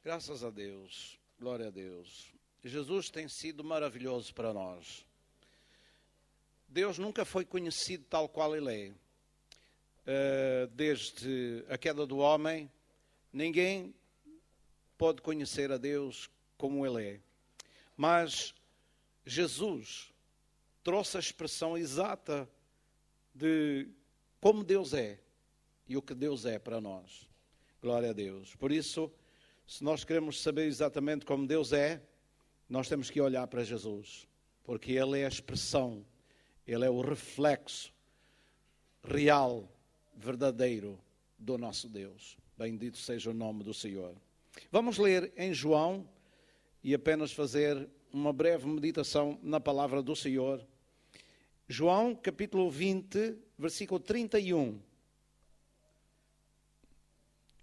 Graças a Deus, glória a Deus. Jesus tem sido maravilhoso para nós. Deus nunca foi conhecido tal qual Ele é. Desde a queda do homem, ninguém pode conhecer a Deus como Ele é. Mas Jesus trouxe a expressão exata de como Deus é e o que Deus é para nós. Glória a Deus. Por isso, se nós queremos saber exatamente como Deus é, nós temos que olhar para Jesus, porque Ele é a expressão, Ele é o reflexo real, verdadeiro do nosso Deus. Bendito seja o nome do Senhor. Vamos ler em João e apenas fazer uma breve meditação na palavra do Senhor. João, capítulo 20, versículo 31.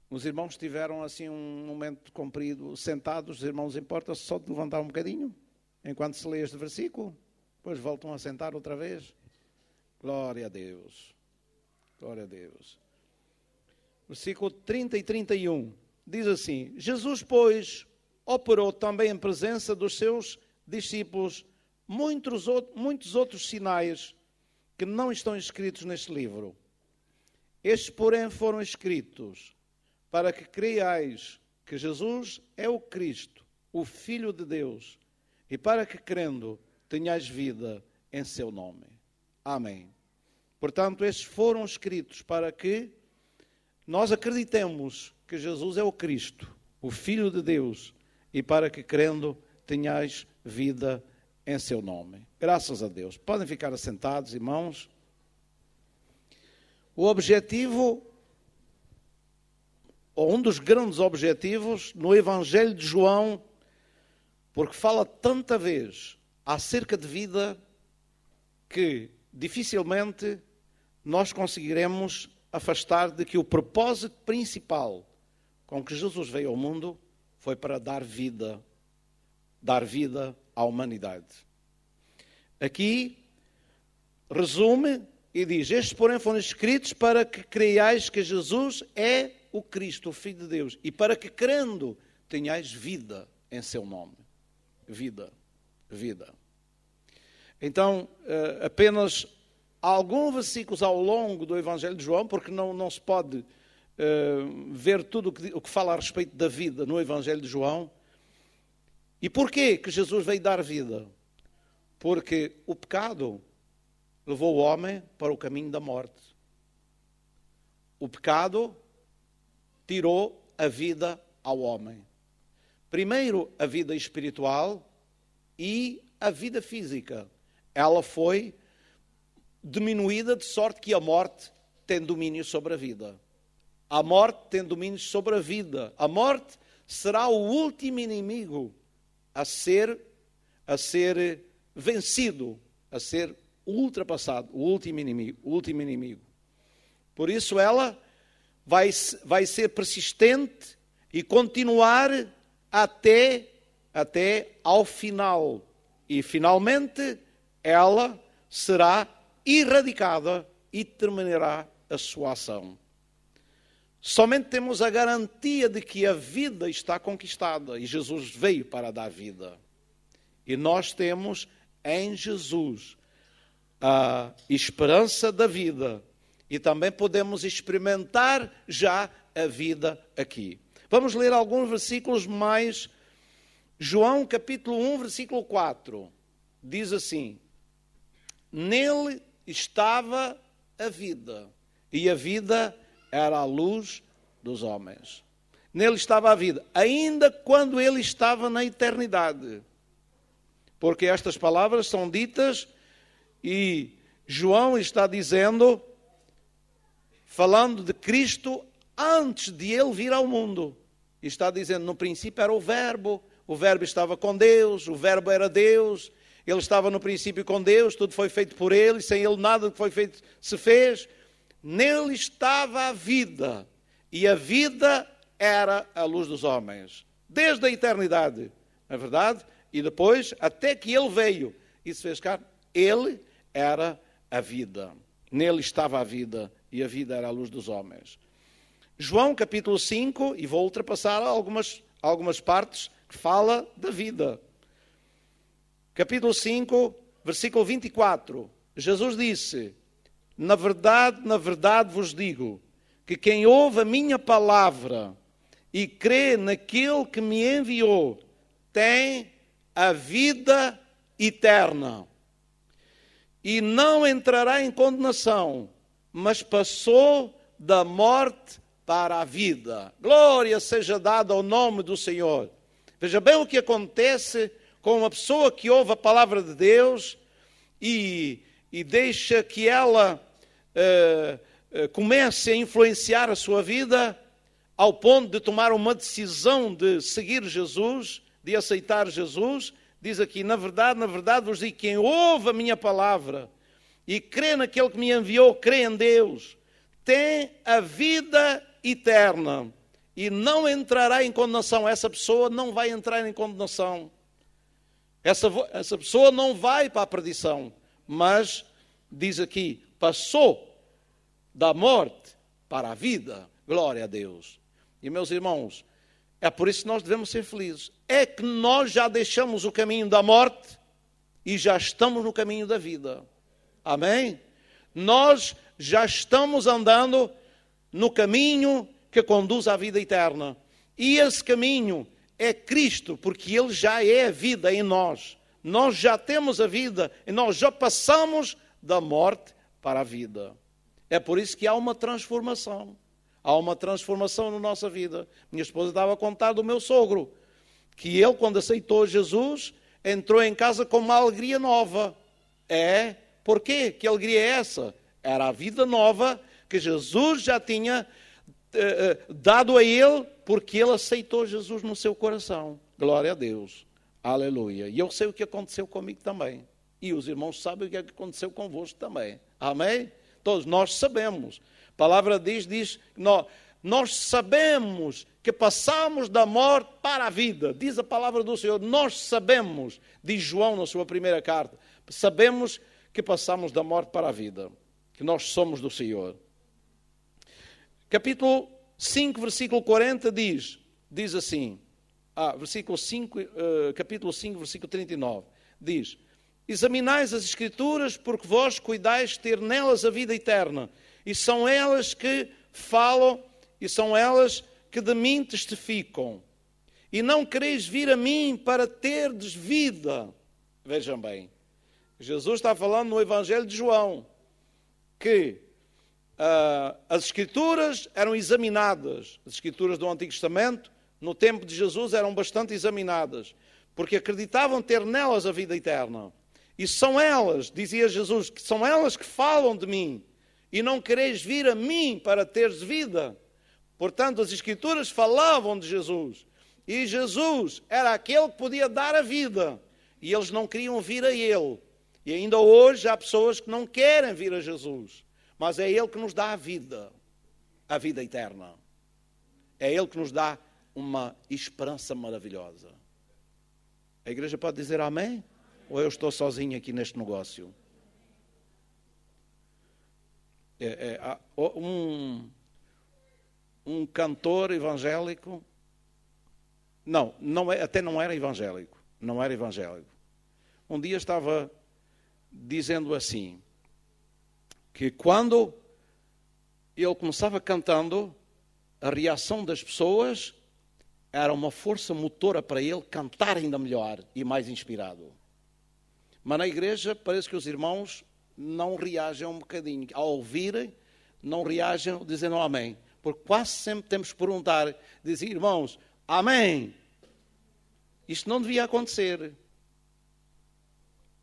Os irmãos tiveram assim um momento comprido, sentados. Os irmãos, importa-se só de levantar um bocadinho, enquanto se lê este versículo, depois voltam a sentar outra vez. Glória a Deus. Glória a Deus. Versículo 30 e 31. Diz assim: Jesus, pois, operou também em presença dos seus discípulos muitos outros sinais que não estão escritos neste livro. Estes, porém, foram escritos para que creiais que Jesus é o Cristo, o Filho de Deus, e para que, crendo, tenhais vida em seu nome. Amém. Portanto, estes foram escritos para que nós acreditemos que Jesus é o Cristo, o Filho de Deus, e para que, crendo, tenhais vida em seu nome. Graças a Deus. Podem ficar assentados, irmãos. O objetivo, ou um dos grandes objetivos no Evangelho de João, porque fala tanta vez acerca de vida que dificilmente nós conseguiremos afastar de que o propósito principal com que Jesus veio ao mundo foi para dar vida à humanidade. Aqui resume e diz: estes, porém, foram escritos para que creiais que Jesus é o Cristo, o Filho de Deus, e para que, crendo, tenhais vida em seu nome. Vida. Então, apenas alguns versículos ao longo do Evangelho de João, porque não se pode ver tudo o que fala a respeito da vida no Evangelho de João. E porquê que Jesus veio dar vida? Porque o pecado levou o homem para o caminho da morte. O pecado tirou a vida ao homem. Primeiro a vida espiritual e a vida física. Ela foi diminuída de sorte que a morte tem domínio sobre a vida. A morte tem domínio sobre a vida. A morte será o último inimigo a ser vencido, a ser ultrapassado, o último inimigo. Por isso ela vai ser persistente e continuar até ao final. E finalmente ela será erradicada e terminará a sua ação. Somente temos a garantia de que a vida está conquistada e Jesus veio para dar vida. E nós temos em Jesus a esperança da vida e também podemos experimentar já a vida aqui. Vamos ler alguns versículos mais. João capítulo 1, versículo 4, diz assim: nele estava a vida, e a vida era a luz dos homens. Nele estava a vida, ainda quando ele estava na eternidade. Porque estas palavras são ditas e João está dizendo, falando de Cristo antes de ele vir ao mundo. E está dizendo, no princípio era o Verbo estava com Deus, o Verbo era Deus, ele estava no princípio com Deus, tudo foi feito por ele, e sem ele nada do que foi feito se fez. Nele estava a vida, e a vida era a luz dos homens, desde a eternidade, não é verdade? E depois, até que ele veio e se fez carne, ele era a vida. Nele estava a vida, e a vida era a luz dos homens. João capítulo 5, e vou ultrapassar algumas partes que fala da vida. Capítulo 5, versículo 24. Jesus disse: na verdade vos digo, que quem ouve a minha palavra e crê naquele que me enviou, tem a vida eterna. E não entrará em condenação, mas passou da morte para a vida. Glória seja dada ao nome do Senhor. Veja bem o que acontece com uma pessoa que ouve a palavra de Deus e deixa que ela comece a influenciar a sua vida ao ponto de tomar uma decisão de seguir Jesus, de aceitar Jesus. Diz aqui: na verdade vos digo, quem ouve a minha palavra e crê naquele que me enviou, crê em Deus, tem a vida eterna e não entrará em condenação. Essa pessoa não vai entrar em condenação. Essa pessoa não vai para a perdição, mas, diz aqui, passou da morte para a vida. Glória a Deus. E, meus irmãos, é por isso que nós devemos ser felizes. É que nós já deixamos o caminho da morte e já estamos no caminho da vida. Amém? Nós já estamos andando no caminho que conduz à vida eterna. E esse caminho é Cristo, porque Ele já é a vida em nós. Nós já temos a vida e nós já passamos da morte para a vida. É por isso que há uma transformação. Há uma transformação na nossa vida. Minha esposa estava a contar do meu sogro, que ele, quando aceitou Jesus, entrou em casa com uma alegria nova. Por quê? Que alegria é essa? Era a vida nova que Jesus já tinha dado a ele, porque ele aceitou Jesus no seu coração. Glória a Deus. Aleluia. E eu sei o que aconteceu comigo também. E os irmãos sabem o que aconteceu convosco também. Amém? Todos nós sabemos. A palavra diz nós sabemos que passamos da morte para a vida. Diz a palavra do Senhor. Nós sabemos, diz João na sua primeira carta, sabemos que passamos da morte para a vida, que nós somos do Senhor. Capítulo 5, versículo 40 diz assim, capítulo 5, versículo 39, diz: examinais as Escrituras, porque vós cuidais ter nelas a vida eterna, e são elas que falam, e são elas que de mim testificam. E não quereis vir a mim para terdes vida. Vejam bem, Jesus está falando no Evangelho de João, que as Escrituras eram examinadas. As Escrituras do Antigo Testamento, no tempo de Jesus, eram bastante examinadas, porque acreditavam ter nelas a vida eterna. E são elas, dizia Jesus, que são elas que falam de mim. E não quereis vir a mim para teres vida. Portanto, as Escrituras falavam de Jesus. E Jesus era aquele que podia dar a vida. E eles não queriam vir a Ele. E ainda hoje há pessoas que não querem vir a Jesus. Mas é Ele que nos dá a vida eterna. É Ele que nos dá uma esperança maravilhosa. A igreja pode dizer amém? Ou eu estou sozinho aqui neste negócio? Um cantor evangélico, até não era evangélico. Um dia estava dizendo assim, que quando ele começava cantando, a reação das pessoas era uma força motora para ele cantar ainda melhor e mais inspirado. Mas na igreja parece que os irmãos não reagem um bocadinho. Ao ouvirem, não reagem dizendo amém. Porque quase sempre temos que perguntar, dizer, irmãos, amém. Isto não devia acontecer.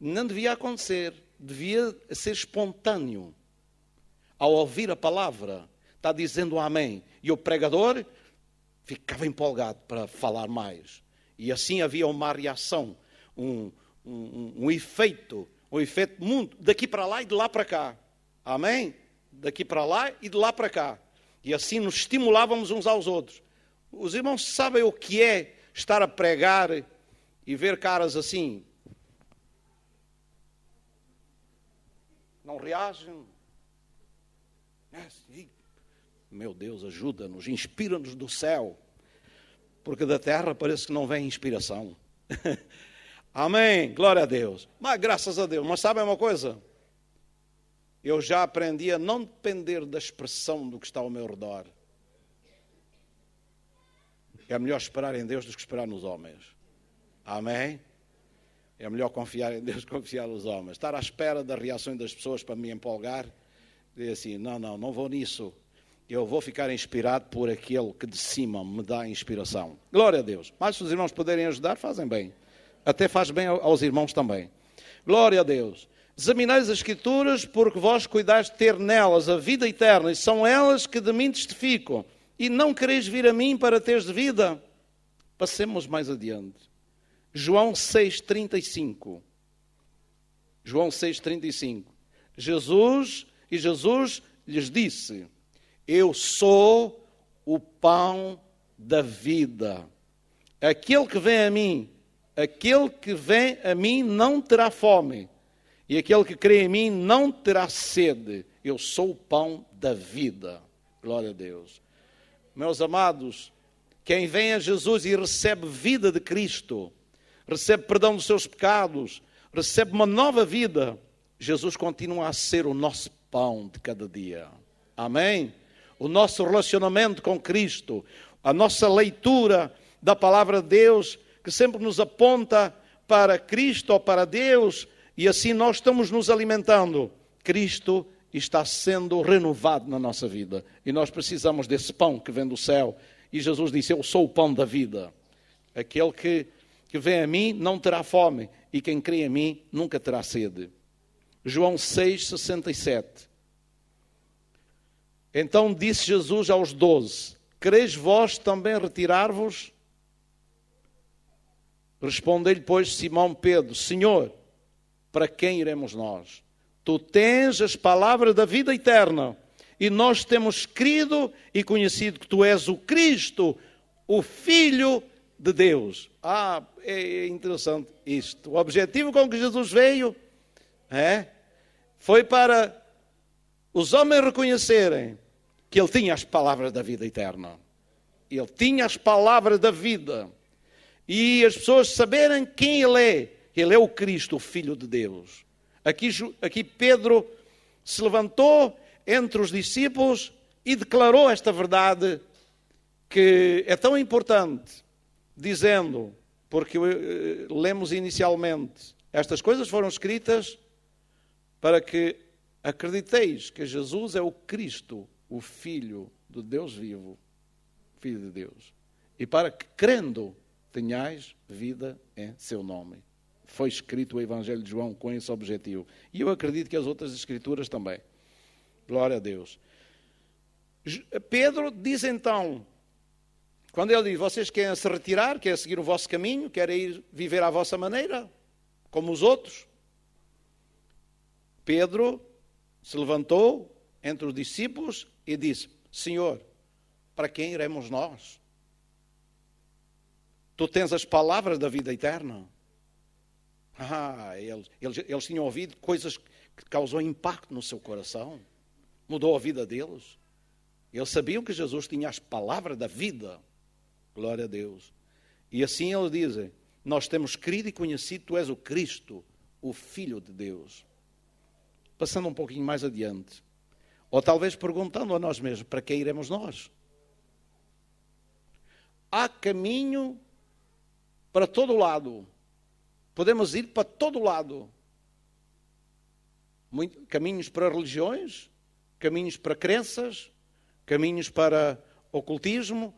Não devia acontecer. Devia ser espontâneo. Ao ouvir a palavra, está dizendo amém. E o pregador ficava empolgado para falar mais. E assim havia uma reação, um efeito muito daqui para lá e de lá para cá. Amém? Daqui para lá e de lá para cá. E assim nos estimulávamos uns aos outros. Os irmãos sabem o que é estar a pregar e ver caras assim? Não reagem. Meu Deus, ajuda-nos, inspira-nos do céu. porque da terra parece que não vem inspiração. Amém, glória a Deus. Mas graças a Deus, mas sabem uma coisa? Eu já aprendi a não depender da expressão do que está ao meu redor. É melhor esperar em Deus do que esperar nos homens. Amém? É melhor confiar em Deus do que confiar nos homens. Estar à espera das reações das pessoas para me empolgar. Dizer assim, não vou nisso. Eu vou ficar inspirado por aquele que de cima me dá inspiração. Glória a Deus. Mas se os irmãos puderem ajudar, fazem bem. Até faz bem aos irmãos também. Glória a Deus. Examinais as Escrituras, porque vós cuidais de ter nelas a vida eterna, e são elas que de mim testificam. E não quereis vir a mim para teres vida? Passemos mais adiante. João 6,35. João 6,35. Jesus lhes disse, eu sou o pão da vida. Aquele que vem a mim não terá fome. E aquele que crê em mim não terá sede. Eu sou o pão da vida. Glória a Deus. Meus amados, quem vem a Jesus e recebe vida de Cristo, recebe perdão dos seus pecados, recebe uma nova vida, Jesus continua a ser o nosso pão de cada dia. Amém? O nosso relacionamento com Cristo, a nossa leitura da palavra de Deus, que sempre nos aponta para Cristo ou para Deus, e assim nós estamos nos alimentando. Cristo está sendo renovado na nossa vida. E nós precisamos desse pão que vem do céu. E Jesus disse, eu sou o pão da vida. Aquele que vem a mim não terá fome. E quem crê em mim nunca terá sede. João 6,67. Então disse Jesus aos 12, quereis vós também retirar-vos? Respondeu-lhe, pois, Simão Pedro, Senhor, para quem iremos nós? Tu tens as palavras da vida eterna, e nós temos crido e conhecido que tu és o Cristo, o Filho de Deus. É interessante isto. O objetivo com que Jesus veio foi para os homens reconhecerem que ele tinha as palavras da vida eterna. Ele tinha as palavras da vida. E as pessoas saberem quem ele é. Ele é o Cristo, o Filho de Deus. Aqui Pedro se levantou entre os discípulos e declarou esta verdade que é tão importante, dizendo, porque lemos inicialmente, estas coisas foram escritas para que acrediteis que Jesus é o Cristo, o Filho do Deus vivo, Filho de Deus. E para que, crendo, tenhais vida em seu nome. Foi escrito o Evangelho de João com esse objetivo. E eu acredito que as outras escrituras também. Glória a Deus. Pedro diz então, quando ele diz, vocês querem se retirar, querem seguir o vosso caminho, querem ir viver à vossa maneira, como os outros? Pedro se levantou entre os discípulos e disse, Senhor, para quem iremos nós? Tu tens as palavras da vida eterna. Eles tinham ouvido coisas que causou impacto no seu coração. Mudou a vida deles. Eles sabiam que Jesus tinha as palavras da vida. Glória a Deus. E assim eles dizem, nós temos crido e conhecido, tu és o Cristo, o Filho de Deus. Passando um pouquinho mais adiante. Ou talvez perguntando a nós mesmos, para quem iremos nós? Há caminho para todo lado. Podemos ir para todo lado. Caminhos para religiões, caminhos para crenças, caminhos para ocultismo,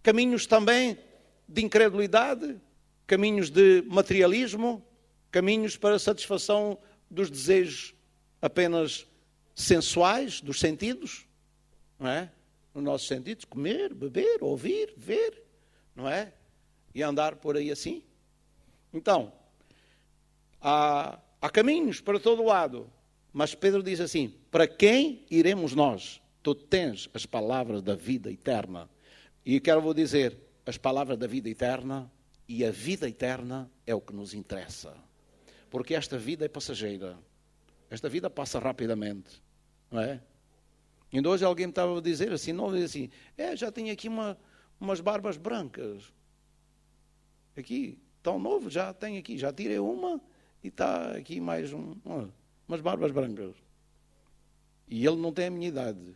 caminhos também de incredulidade, caminhos de materialismo, caminhos para satisfação dos desejos apenas sensuais, dos sentidos, não é? Nos nossos sentidos, comer, beber, ouvir, ver, não é? E andar por aí assim. Então, há caminhos para todo lado, mas Pedro diz assim, para quem iremos nós? Tu tens as palavras da vida eterna. E quero dizer, as palavras da vida eterna e a vida eterna é o que nos interessa. Porque esta vida é passageira. Esta vida passa rapidamente, não é? E hoje alguém me estava a dizer assim, já tenho aqui uma umas barbas brancas. Aqui, tão novo, já tem aqui, já tirei uma e está aqui mais umas barbas brancas. E ele não tem a minha idade.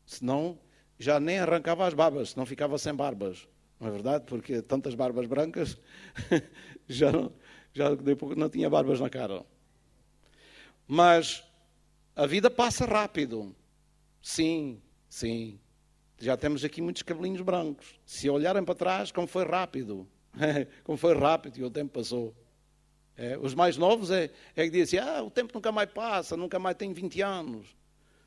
Senão, já nem arrancava as barbas, senão ficava sem barbas. Não é verdade? Porque tantas barbas brancas, já depois não tinha barbas na cara. Mas a vida passa rápido. Sim, sim. Já temos aqui muitos cabelinhos brancos. Se olharem para trás, como foi rápido. Como foi rápido e o tempo passou. Os mais novos é que dizem assim, o tempo nunca mais passa, nunca mais tem 20 anos.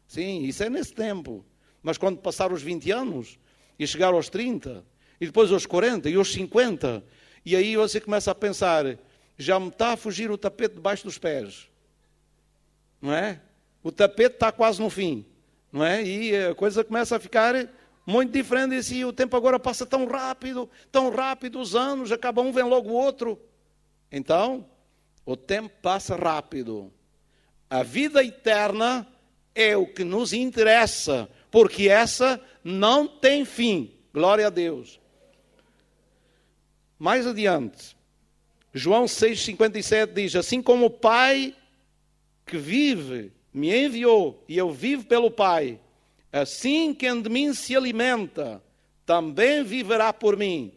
Sim, isso é nesse tempo. Mas quando passar os 20 anos e chegar aos 30, e depois aos 40 e aos 50, e aí você começa a pensar, já me está a fugir o tapete debaixo dos pés. Não é? O tapete está quase no fim. Não é? E a coisa começa a ficar muito diferente. E assim, o tempo agora passa tão rápido, os anos, acaba um, vem logo o outro. Então, o tempo passa rápido. A vida eterna é o que nos interessa, porque essa não tem fim. Glória a Deus. Mais adiante, João 6,57 diz, assim como o Pai que vive me enviou e eu vivo pelo Pai, assim quem de mim se alimenta, também viverá por mim.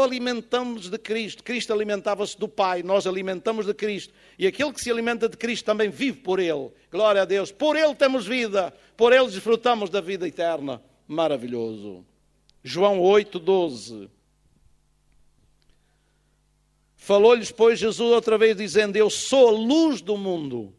Alimentamos de Cristo. Cristo alimentava-se do Pai, nós alimentamos de Cristo. E aquele que se alimenta de Cristo também vive por Ele. Glória a Deus. Por Ele temos vida, por Ele desfrutamos da vida eterna. Maravilhoso. João 8,12. Falou-lhes, pois, Jesus outra vez, dizendo, eu sou a luz do mundo.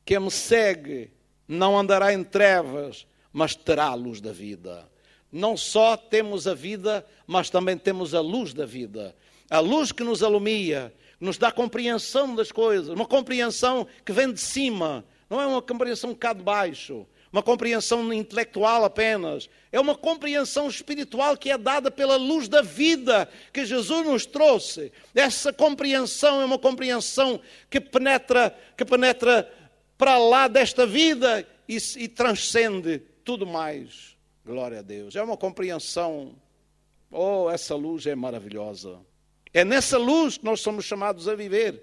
Quem me segue não andará em trevas, mas terá a luz da vida. Não só temos a vida, mas também temos a luz da vida. A luz que nos alumia, que nos dá compreensão das coisas, uma compreensão que vem de cima, não é uma compreensão cá de baixo, uma compreensão intelectual apenas. É uma compreensão espiritual que é dada pela luz da vida que Jesus nos trouxe. Essa compreensão é uma compreensão que penetra para lá desta vida e transcende tudo mais. Glória a Deus. É uma compreensão. Essa luz é maravilhosa. É nessa luz que nós somos chamados a viver.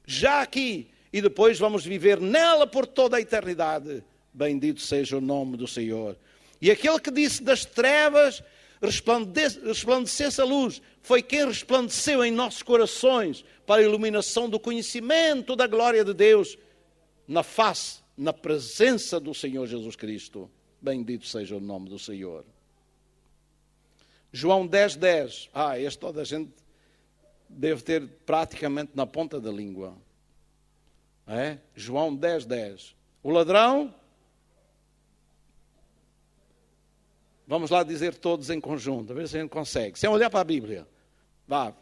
Já aqui. E depois vamos viver nela por toda a eternidade. Bendito seja o nome do Senhor. E aquele que disse das trevas resplandecesse a luz, foi quem resplandeceu em nossos corações para a iluminação do conhecimento da glória de Deus na face, na presença do Senhor Jesus Cristo. Bendito seja o nome do Senhor. João 10,10. Este toda a gente deve ter praticamente na ponta da língua. João 10,10. O ladrão, vamos lá dizer todos em conjunto, a ver se a gente consegue. Sem olhar para a Bíblia. Vá,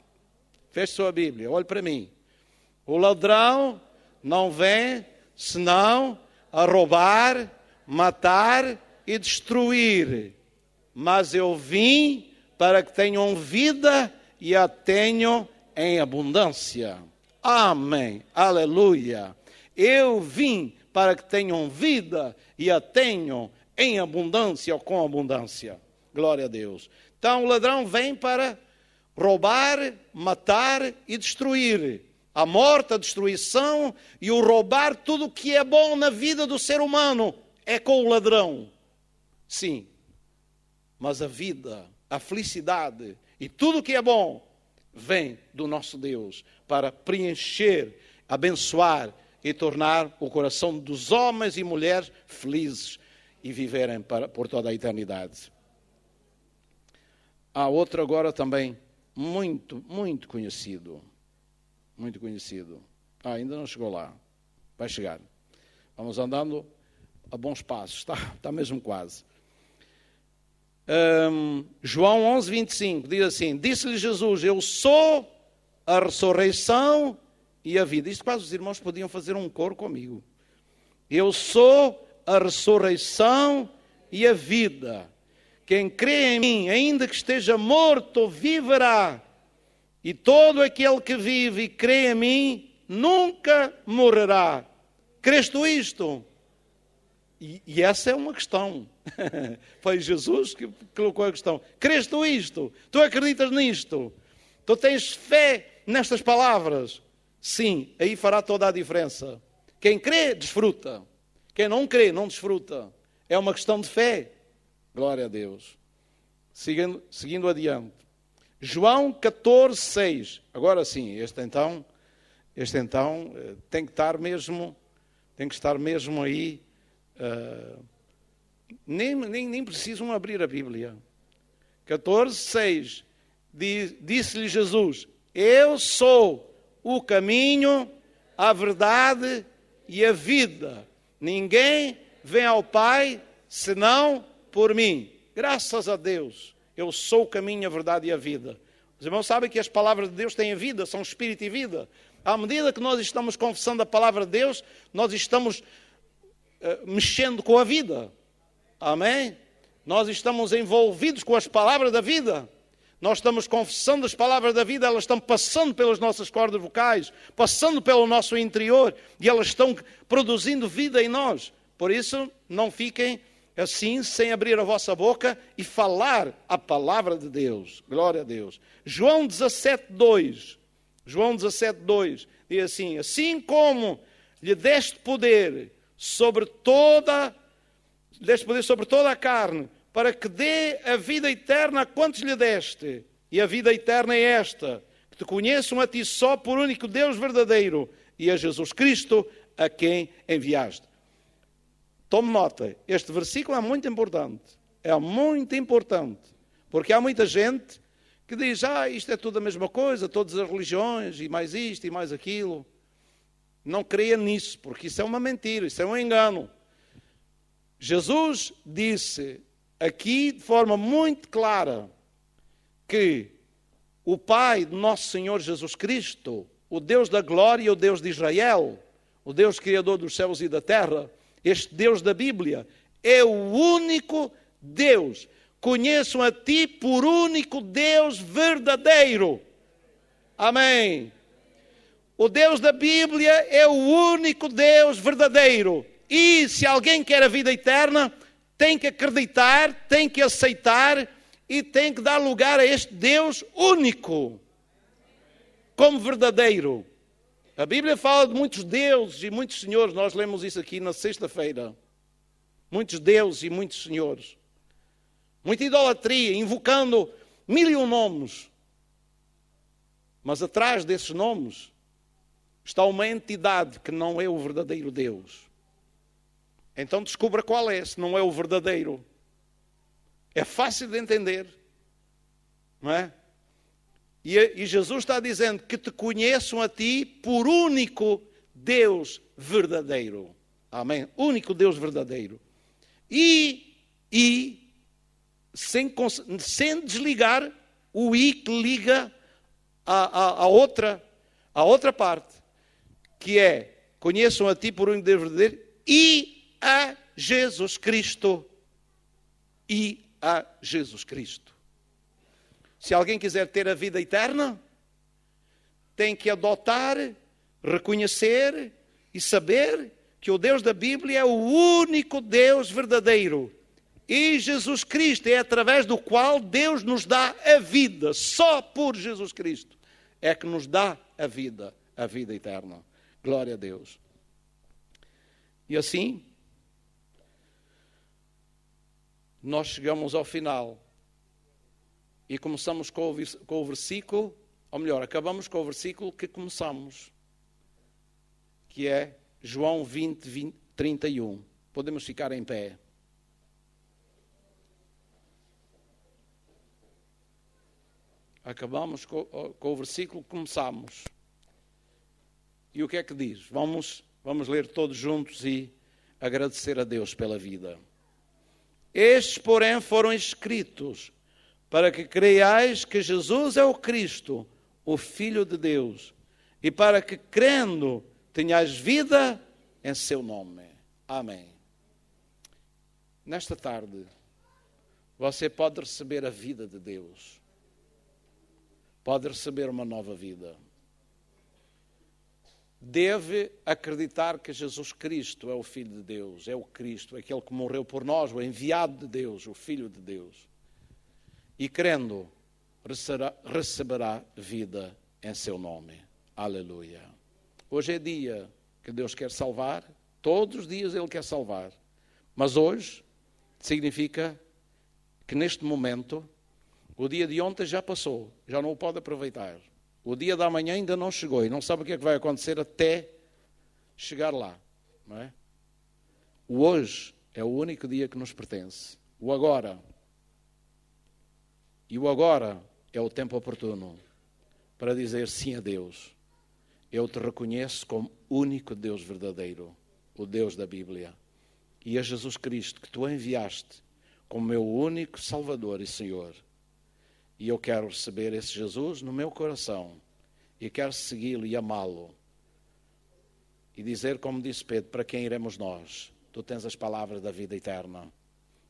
feche sua Bíblia, olhe para mim. O ladrão não vem senão a roubar, matar e destruir. Mas eu vim para que tenham vida e a tenham em abundância. Amém. Aleluia. Eu vim para que tenham vida e a tenham em abundância ou com abundância. Glória a Deus. Então o ladrão vem para roubar, matar e destruir. A morte, a destruição e o roubar tudo o que é bom na vida do ser humano é com o ladrão. Sim. Mas a vida, a felicidade e tudo o que é bom vem do nosso Deus para preencher, abençoar e tornar o coração dos homens e mulheres felizes e viverem por toda a eternidade. Há outro agora também muito, muito conhecido. Muito conhecido. Ainda não chegou lá. Vai chegar. Vamos andando a bons passos. Está mesmo quase. João 11:25 diz assim, disse-lhe Jesus, eu sou a ressurreição e a vida. Isto quase os irmãos podiam fazer um coro comigo. Eu sou a ressurreição e a vida. Quem crê em mim, ainda que esteja morto, viverá. E todo aquele que vive e crê em mim, nunca morrerá. Crês tu isto? E essa é uma questão. Foi Jesus que colocou a questão. Crês tu isto? Tu acreditas nisto? Tu tens fé nestas palavras? Sim, aí fará toda a diferença. Quem crê, desfruta. Quem não crê, não desfruta. É uma questão de fé. Glória a Deus. Seguindo adiante. João 14, 6. Agora sim, este então tem que estar mesmo aí. Nem precisam abrir a Bíblia. 14, 6. Disse-lhe Jesus: eu sou o caminho, a verdade e a vida. Ninguém vem ao Pai senão por mim. Graças a Deus, eu sou o caminho, a verdade e a vida. Os irmãos sabem que as palavras de Deus têm vida, são espírito e vida. À medida que nós estamos confessando a palavra de Deus, nós estamos mexendo com a vida. Amém? Nós estamos envolvidos com as palavras da vida. Nós estamos confessando as palavras da vida, elas estão passando pelas nossas cordas vocais, passando pelo nosso interior, e elas estão produzindo vida em nós. Por isso, não fiquem assim, sem abrir a vossa boca e falar a palavra de Deus. Glória a Deus. João 17, 2. João 17, 2. Diz assim: assim como lhe deste poder sobre toda a carne, para que dê a vida eterna a quantos lhe deste. E a vida eterna é esta: que te conheçam a ti só, por único Deus verdadeiro, e a Jesus Cristo, a quem enviaste. Tome nota, este versículo é muito importante. É muito importante. Porque há muita gente que diz: isto é tudo a mesma coisa, todas as religiões, e mais isto e mais aquilo. Não creia nisso, porque isso é uma mentira, isso é um engano. Jesus disse aqui de forma muito clara que o Pai do nosso Senhor Jesus Cristo, o Deus da glória, o Deus de Israel, o Deus criador dos céus e da terra, este Deus da Bíblia, é o único Deus. Conheçam a ti por único Deus verdadeiro. Amém. O Deus da Bíblia é o único Deus verdadeiro. E se alguém quer a vida eterna, tem que acreditar, tem que aceitar e tem que dar lugar a este Deus único como verdadeiro. A Bíblia fala de muitos deuses e muitos senhores. Nós lemos isso aqui na sexta-feira. Muitos deuses e muitos senhores. Muita idolatria, invocando 1001 nomes. Mas atrás desses nomes está uma entidade que não é o verdadeiro Deus. Então descubra qual é, se não é o verdadeiro. É fácil de entender. Não é? E Jesus está dizendo que te conheçam a ti por único Deus verdadeiro. Amém? Único Deus verdadeiro. E sem desligar o i que liga a outra parte, que é: conheçam a ti por único Deus verdadeiro e a Jesus Cristo. E a Jesus Cristo. Se alguém quiser ter a vida eterna, tem que adotar, reconhecer e saber que o Deus da Bíblia é o único Deus verdadeiro. E Jesus Cristo é através do qual Deus nos dá a vida. Só por Jesus Cristo é que nos dá a vida eterna. Glória a Deus. E assim, nós chegamos ao final. E começamos com o versículo, ou melhor, acabamos com o versículo que começamos, que é João 20, 31. Podemos ficar em pé. Acabamos com o versículo que começamos. E o que é que diz? Vamos ler todos juntos e agradecer a Deus pela vida. Estes, porém, foram escritos para que creiais que Jesus é o Cristo, o Filho de Deus, e para que, crendo, tenhais vida em seu nome. Amém. Nesta tarde, você pode receber a vida de Deus. Pode receber uma nova vida. deve acreditar que Jesus Cristo é o Filho de Deus, é o Cristo, aquele que morreu por nós, o enviado de Deus, o Filho de Deus. E crendo, receberá vida em seu nome. Aleluia. Hoje é dia que Deus quer salvar, todos os dias Ele quer salvar, mas hoje significa que neste momento, o dia de ontem já passou, já não o pode aproveitar. O dia da manhã ainda não chegou e não sabe o que é que vai acontecer até chegar lá, não é? O hoje é o único dia que nos pertence. O agora. E o agora é o tempo oportuno para dizer sim a Deus. Eu te reconheço como único Deus verdadeiro, o Deus da Bíblia. E a Jesus Cristo que tu enviaste como meu único Salvador e Senhor. E eu quero receber esse Jesus no meu coração. E quero segui-lo e amá-lo. E dizer, como disse Pedro, para quem iremos nós? Tu tens as palavras da vida eterna.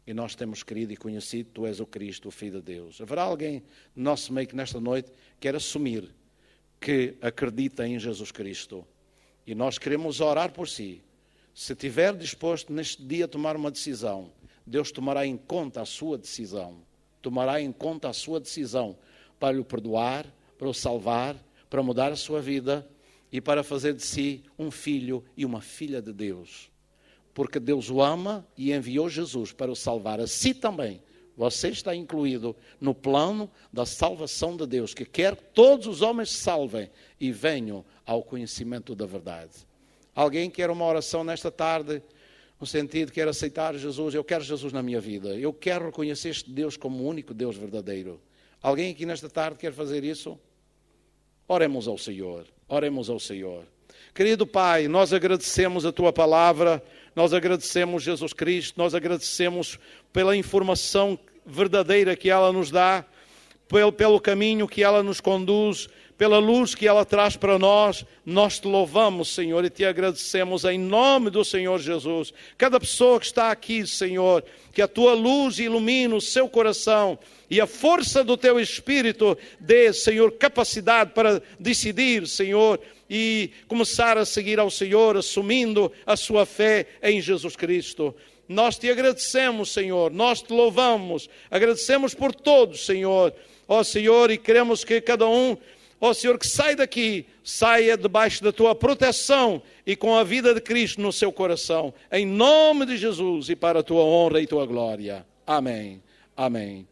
E nós temos querido e conhecido, tu és o Cristo, o Filho de Deus. Haverá alguém no nosso meio que nesta noite quer assumir que acredita em Jesus Cristo. E nós queremos orar por si. Se estiver disposto neste dia a tomar uma decisão, Deus tomará em conta a sua decisão. Tomará em conta a sua decisão para o perdoar, para o salvar, para mudar a sua vida e para fazer de si um filho e uma filha de Deus. Porque Deus o ama e enviou Jesus para o salvar a si também. Você está incluído no plano da salvação de Deus, que quer que todos os homens se salvem e venham ao conhecimento da verdade. Alguém quer uma oração nesta tarde, no sentido de quer aceitar Jesus? Eu quero Jesus na minha vida. Eu quero reconhecer este Deus como o único Deus verdadeiro. Alguém aqui nesta tarde quer fazer isso? Oremos ao Senhor. Oremos ao Senhor. Querido Pai, nós agradecemos a Tua palavra, nós agradecemos Jesus Cristo, nós agradecemos pela informação verdadeira que ela nos dá, pelo caminho que ela nos conduz, pela luz que ela traz para nós. Nós te louvamos, Senhor, e te agradecemos em nome do Senhor Jesus. Cada pessoa que está aqui, Senhor, que a tua luz ilumine o seu coração e a força do teu Espírito dê, Senhor, capacidade para decidir, Senhor, e começar a seguir ao Senhor, assumindo a sua fé em Jesus Cristo. Nós te agradecemos, Senhor, nós te louvamos, agradecemos por todos, Senhor. Ó Senhor, e queremos que cada um, ó Senhor, que sai daqui, saia debaixo da tua proteção e com a vida de Cristo no seu coração. Em nome de Jesus e para a tua honra e tua glória. Amém. Amém.